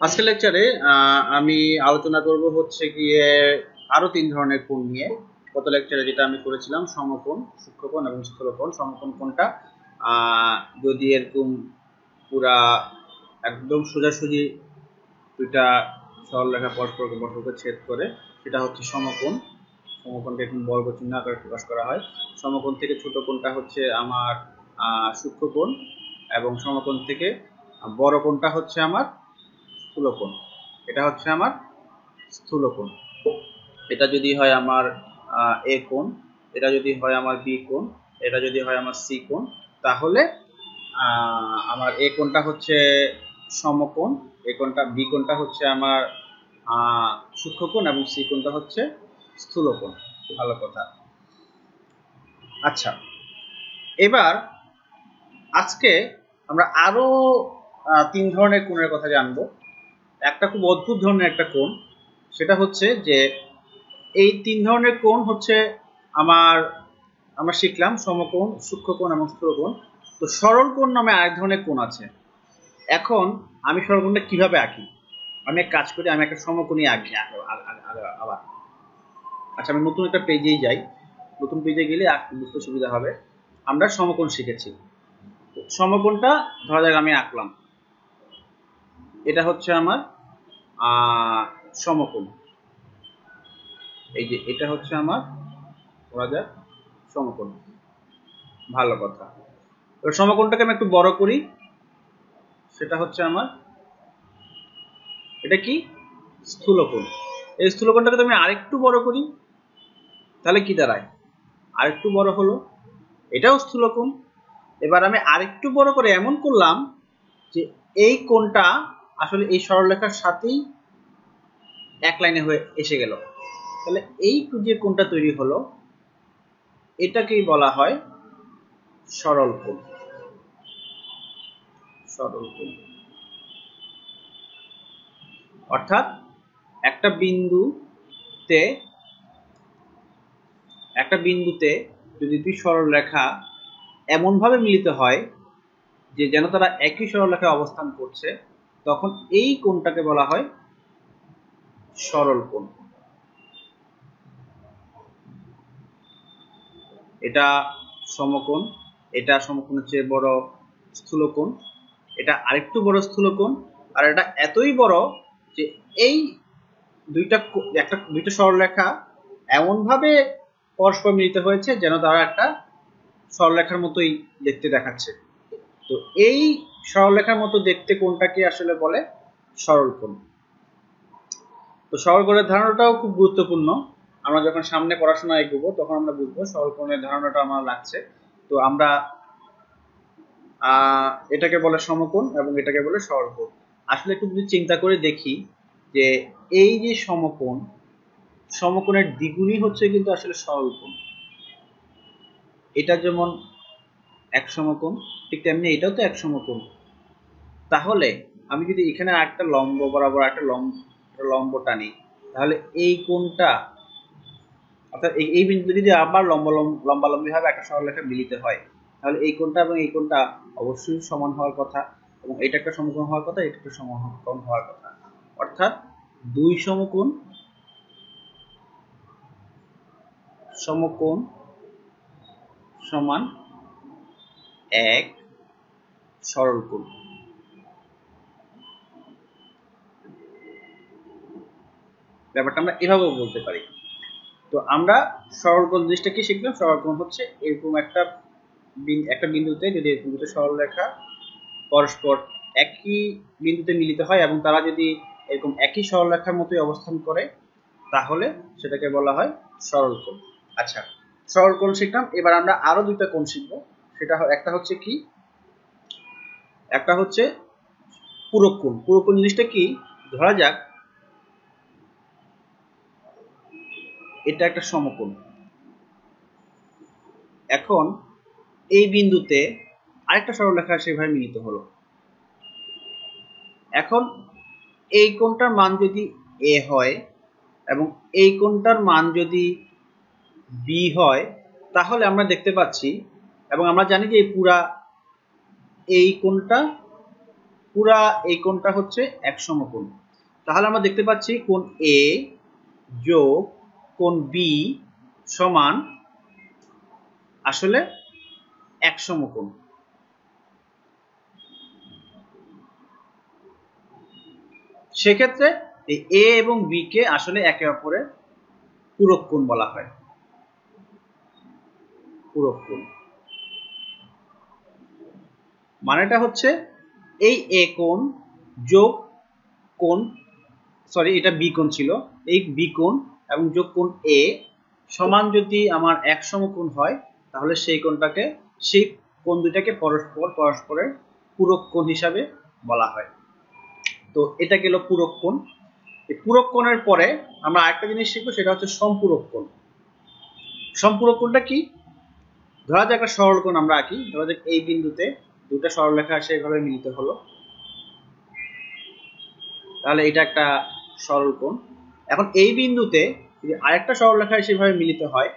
আজকের লেকচারে আমি আলোচনা করব হচ্ছে গিয়ে আরো তিন ধরনের কোণ নিয়ে। গত লেকচারে যেটা আমি করেছিলাম সমকোণ, সূক্ষ্মকোণ এবং স্থূলকোণ। সমকোণ কোণটা যদি এরকম পুরা একদম সোজাসুজি দুইটা সরলরেখা পরস্পরকে ছেদ করে, সেটা হচ্ছে সমকোণ। সমকোণকে এরকম বর্গ চিহ্ন আকারে প্রকাশ করা হয়। সমকোণ থেকে ছোট কোণটা হচ্ছে আমার সূক্ষ্মকোণ, এবং সমকোণ থেকে বড় কোণটা হচ্ছে আমার স্থূলকোণ। এটা হচ্ছে আমার স্থূলকোণ। এটা যদি হয় আমার এ কোণ, এটা যদি হয় আমার বি কোণ, এটা যদি হয় আমার সি কোণ, তাহলে আমার এ কোণটা হচ্ছে সমকোণ, এ কোণটা বি কোণটা হচ্ছে আমার সূক্ষ্মকোণ এবং সি কোণটা হচ্ছে স্থূলকোণ। ভালো কথা। আচ্ছা, এবার আজকে আমরা আরো তিন ধরনের কোণের কথা জানবো। একটা খুব অদ্ভুত ধরনের একটা কোণ, সেটা হচ্ছে যে এই তিন ধরনের কোণ হচ্ছে আমরা শিখলাম সমকোণ, সূক্ষ্মকোণ এবং স্থূলকোণ। তো সরল কোণ নামে আরেক ধরনের কোণ আছে। এখন আমি সরল কোণটা কিভাবে আঁকি? আমি এক কাজ করি, আমি একটা সমকোণই আঁকি আবার। আচ্ছা, আমি নতুন একটা পেজেই যাই। নতুন পেজে গেলে বুঝতে সুবিধা হবে। আমরা সমকোণ শিখেছি। সমকোণটা ধরা যাক আমি আঁকলাম। এটা হচ্ছে আমার সমকোণ। এই যে এটা হচ্ছে আমার ধরা যাক সমকোণ। ভালো কথা। এবার সমকোণটাকে আমি একটু বড় করি। সেটা হচ্ছে আমার, এটা কি? স্থূলকোণ। এই স্থূলকোণটাকে তো আমি আরেকটু বড় করি, তাহলে কি দাঁড়ায়? আরেকটু বড় হলো, এটাও স্থূলকোণ। এবার আমি আরেকটু বড় করে এমন করলাম যে এই কোণটা আসলে এই সরলরেখার সাথেই এক লাইনে হয়ে এসে গেল। তাহলে এই যে কোণটা তৈরি হলো, এটাকেই বলা হয় সরল কোণ। সরল কোণ অর্থাৎ একটা বিন্দুতে যদি দুই সরলরেখা এমন ভাবে মিলিত হয় যে যেন তারা একই সরলরেখায় অবস্থান করছে, তখন এই কোণটাকে বলা হয় সরল কোণ। এটা সমকোণ, এটা সমকোণের চেয়ে বড় স্থূলকোণ, এটা আরেকটু বড় স্থূলকোণ, আর এটা এতই বড় যে এই দুইটা সরলরেখা এমন ভাবে পরস্পর মিলিত হয়েছে যেন তারা একটা সরলরেখার মতোই দেখতে দেখাচ্ছে। তো এই সরলরেখার মতো দেখতে কোণটাকে আসলে বলে সরল কোণ। তো সরল কোণের ধারণাটাও খুব গুরুত্বপূর্ণ। আমরা যখন সামনে পড়াশোনা এগোবো তখন আমরা বুঝবো সরল কোণের ধারণাটা আমার লাগছে। তো আমরা এটাকে বলে সমকোণ এবং এটাকে বলে সরল কোণ। আসলে একটু যদি চিন্তা করে দেখি যে এই যে সমকোণের দ্বিগুণই হচ্ছে কিন্তু আসলে সরল কোণ। এটা যেমন এক সমকোণ, ঠিক তেমনি এটাও তো এক সমকোণ। তাহলে আমি যদি এখানে একটা লম্ব বরাবর একটা লম্ব টানি, তাহলে এই কোণটা অর্থাৎ এই বিন্দু যদি আবার লম্বালম্বি ভাবে একটা সরলরেখা মিলিত হয়, তাহলে এই কোণটা এবং এই কোণটা অবশ্যই সমান হওয়ার কথা, এবং এটা একটা সমকোণ হওয়ার কথা, এটা একটা সমকোণ হওয়ার কথা। অর্থাৎ দুই সমকোণ সমান এক সরল কোণ। ব্যাপারটা আমরা এভাবেও বলতে পারি। তো আমরা সরল কোণ জিনিসটা কি শিখলাম? সরল কোণ হচ্ছে এরকম একটা বিন্দুতে যদি এরকম দুটো সরলরেখা পরস্পর একই বিন্দুতে মিলিত হয় এবং তারা যদি এরকম একই সরলরেখার মতোই অবস্থান করে, তাহলে সেটাকে বলা হয় সরল কোণ। আচ্ছা, সরল কোণ শিখলাম। এবার আমরা আরো দুইটা কোণ শিখবো। সেটা একটা হচ্ছে কি, একটা হচ্ছে পূরক কোণ। পূরক কোণ জিনিসটা কি? ধরা যাক এটা একটা সমকোণ। এখন এই বিন্দুতে আরেকটা সরলরেখা সেভাবে মিলিত হলো। এখন এই কোণটার মান যদি এ হয় এবং এই কোণটার মান যদি বি হয়, তাহলে আমরা দেখতে পাচ্ছি এবং আমরা জানি যে এই পুরা এই কোণটা পুরা এই কোণটা হচ্ছে এক সমকোণ। তাহলে আমরা দেখতে পাচ্ছি কোণ এ যোগ কোণ বি সমান আসলে এক সমকোণ। সেক্ষেত্রে এই এ এবং বি কে আসলে একে অপরের পূরক কোণ বলা হয়, পূরক কোণ। মানেটা হচ্ছে এই এ কোণ যোগ কোণ, সরি এটা বি কোণ ছিল, এই বি কোণ এবং যোগ কোণ এ সমান যদি আমার এক সমকোণ হয় তাহলে সেই কোণটাকে, সেই কোণ দুটাকে পরস্পরের পূরক কোণ হিসাবে বলা হয়। তো এটা গেল পূরক কোণ। এই পূরক কোণের পরে আমরা আরেকটা জিনিস শিখবো, সেটা হচ্ছে সম্পূরক কোণ। সম্পূরক কোণটা কি? ধরা যাক একটা সরল কোণ আমরা আঁকি, ধরা যাক এই বিন্দুতে দুটো সরলরেখা সেইভাবে মিলিত হলো, তাহলে এটা একটা সরল কোণ। এখন এই বিন্দুতে যদি আরেকটা সরলরেখা সেভাবে মিলিত হয়,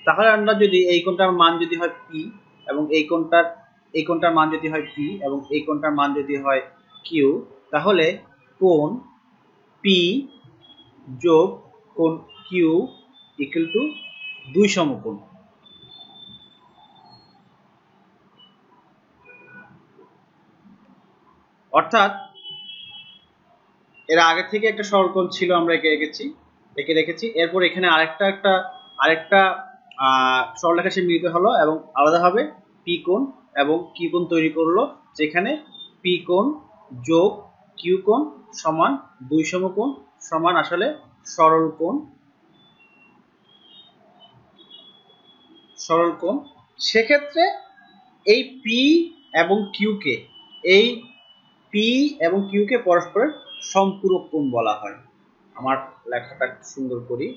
তাহলে আমরা যদি এই কোণটার মান যদি হয় পি এবং এই কোণটার মান যদি হয় পি এবং এই কোণটার মান যদি হয় কিউ, তাহলে কোণ পি যোগ কোণ কিউ ইকুয়াল টু দুই সমকোণ। অর্থাৎ এর আগে থেকে একটা সরলকোণ ছিল, আমরা একে রেখেছি, এরপর এখানে আরেকটা সরলরেখা সে মিলিত হলো এবং আলাদাভাবে পি কোণ এবং কিউ কোণ তৈরি করলো, যেখানে পি কোণ যোগ কিউ কোণ সমান দুই সমকোণ সমান আসলে সরল কোণ। সেক্ষেত্রে এই পি এবং কিউ কে পরস্পরের সম্পূরক কোণ বলা হয়। আমার লেখাটা সুন্দর করি।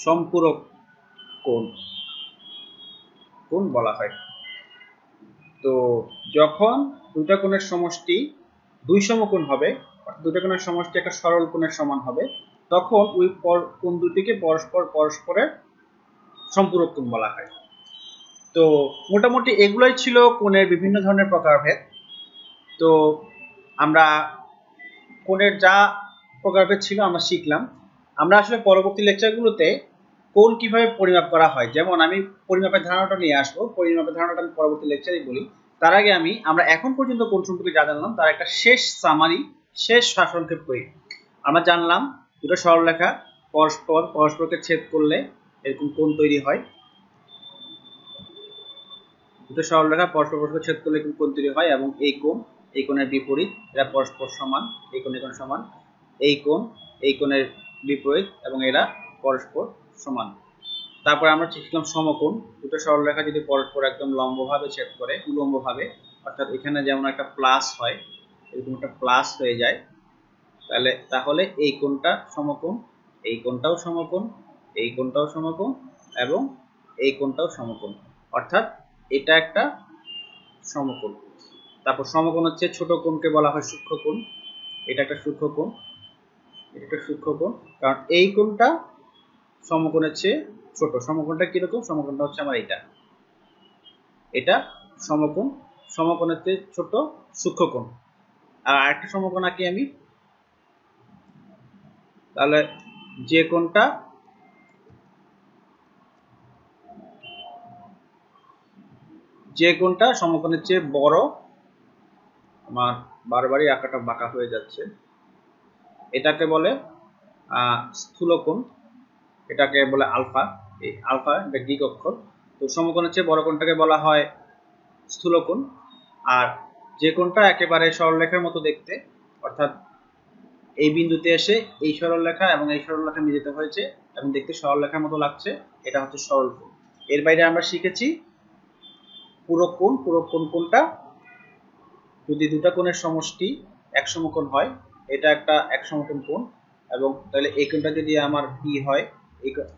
সম্পূরক কোণ বলা হয়। তো যখন দুটা কোণের সমষ্টি দুই সমকোণ হবে, দুটা কোণের সমষ্টি একটা সরল কোণের সমান হবে, তখন ওই কোণ দুটিকে পরস্পরের সম্পূরক কোণ বলা হয়। তো মোটামুটি এগুলোই ছিল কোণের বিভিন্ন ধরনের প্রকারভেদ। তো আমরা কোণের যা প্রকারভেদ ছিল আমরা শিখলাম। আমরা আসলে পরবর্তী লেকচারগুলোতে কোণ কিভাবে পরিমাপ করা হয়, যেমন আমি পরিমাপের ধারণাটা নিয়ে আসবো, পরিমাপের ধারণাটা আমি পরবর্তী লেকচারেই বলি। তার আগে আমরা এখন পর্যন্ত কোণ সম্পর্কে যা জানলাম তার একটা শেষ সামারি, শেষ সারসংক্ষেপ করি। আমরা জানলাম দুটো সরলরেখা পরস্পরকে ছেদ করলে এরকম কোণ তৈরি হয়, দুটো সরলরেখা পরস্পরকে ছেদ করলে এরকম কোণ তৈরি হয়, এবং এই কোণের বিপরীত, এরা পরস্পর সমান, এই কোণ সমান, এই কোণের বিপরীত এবং এরা পরস্পর সমান। তারপর আমরা শিখলাম সমকোণ। দুটো সরলরেখা যদি পরস্পর একদম লম্বভাবে ছেদ করে, উলম্বভাবে, অর্থাৎ এখানে যেমন একটা প্লাস হয়, এরকম একটা প্লাস হয়ে যায়, তাহলে এই কোণটা সমকোণ, এই কোণটাও সমকোণ, এই কোণটাও সমকোণ এবং এই কোণটাও সমকোণ, অর্থাৎ এটা একটা সমকোণ। তারপর সমকোণ হচ্ছে ছোট কোণকে বলা হয় সূক্ষ্মকোণ। এটা একটা সূক্ষ্মকোণ, কারণ এই কোণটা সমকোণের চেয়ে ছোট। সমকোণটা কিরকম? সমকোণটা হচ্ছে আমার এটা সমকোণ, সমকোণের চেয়ে ছোট সূক্ষ্মকোণ। আর আরেকটা সমকোণ আঁকি আমি, তাহলে যে কোণটা সমকোণের চেয়ে বড়, আমার বারবারই আঁকাটা বাঁকা হয়ে যাচ্ছে, এটাকে বলে স্থূলকোণ, এটাকে বলে আলফা। এই আলফা এটা গ্রিক অক্ষর। তো সমকোণের চেয়ে বড় কোণটাকে বলা হয় স্থূলকোণ। আর যে কোণটা একেবারে সরলরেখার মতো দেখতে, অর্থাৎ এই বিন্দুতে এসে এই সরলরেখা এবং এই সরলরেখা মিলিত হয়েছে এবং দেখতে সরলরেখার মতো লাগছে, এটা হচ্ছে সরল কোণ। এর বাইরে আমরা শিখেছি পূরক কোণ। পূরক কোণ কোনটা? যদি দুটা কোণের সমষ্টি এক সমকোণ হয়, এটা একটা এক সমকোণ কোণ, এবং তাহলে এই কোণটা যদি আমার পি হয়,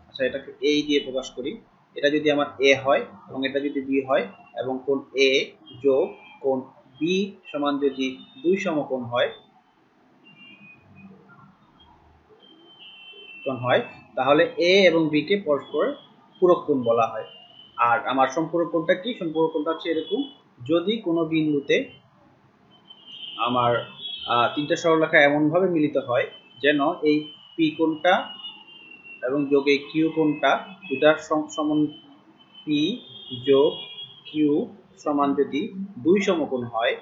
আচ্ছা এটাকে এ দিয়ে প্রকাশ করি, এটা যদি আমার এ হয় এবং এটা যদি বি হয়, এবং কোণ এ যোগ কোণ বি সমান যদি দুই সমকোণ হয়, তাহলে এ এবং বি কে পরস্পর পূরক কোণ বলা হয়। আর আমার সম্পূরক কোণটা কি? সম্পূরক কোণটা হচ্ছে এরকম, যদি কোনো বিন্দুতে আমার তিনটা সরলরেখা এমন ভাবে মিলিত হয় যেন এই পি কোণটা এবং যোগ এই কিউ কোণটা দুটার সমান, পি যোগ কিউ সমান যদি 2 সমকোণ হয়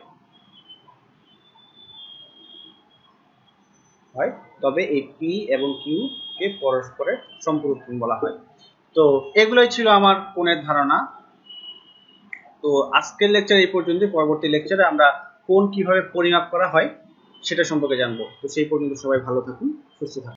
তবে এই পি এবং কিউ কে পরস্পরের সম্পূরক কোণ বলা হয়। তো এগুলোই ছিল আমার কোণের ধারণা। তো আজকের লেকচার এই পর্যন্ত। পরবর্তী লেকচারে আমরা কোণ কিভাবে পরিমাপ করা হয় সেটা সম্পর্কে জানবো। তো সেই পর্যন্ত সবাই ভালো থাকুন, সুস্থ থাকুন।